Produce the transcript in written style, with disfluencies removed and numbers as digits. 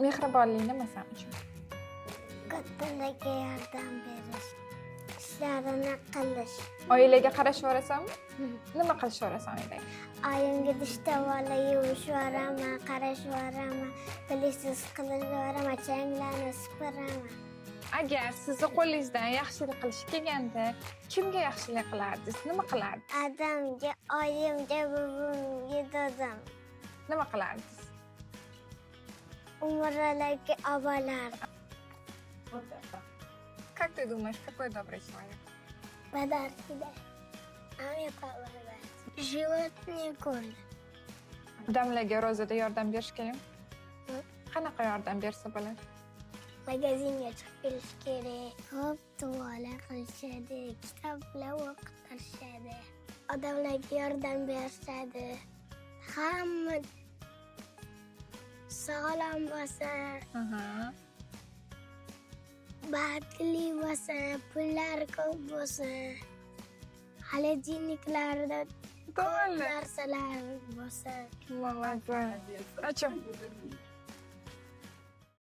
Mehribonlik nima san uchun? Kattalarga yordam berish, ishlarini qilish. Oilaga qarashyapsanmi? Nima qilishyapsan oilaga? Oyimga dish tavalla yuvish yuboraman, qarash yuboraman, piliksiz qilib yuboraman, changlarni supuraman. Agar sizni qo'lingizdan yaxshilik qilish kelganda, kimga yaxshilik qilardingiz? Nima qilardingiz? Adamga, oyimga, buvimga, dadam. Nima qilardingiz? Umralarga obolardim. Как ты думаешь, какой добрый человек? Подарки-da. Ами qo'yadi. Животный ko'rdi. Odamlarga ro'zada yordam berish kerak. Qanaqa yordam bersa bo'ladi? Magazinga chiqib kelish kerak. Ko'p duolar qilishadi, kitoblar o'qitishadi. Odamlarga yordam berishadi. Hamma sog'lom bo'lsa, baxtli bo'lsa, pullar ko'p bo'lsa, холодильникlarda ko'p narsalar bo'lsa. Молодец. А что?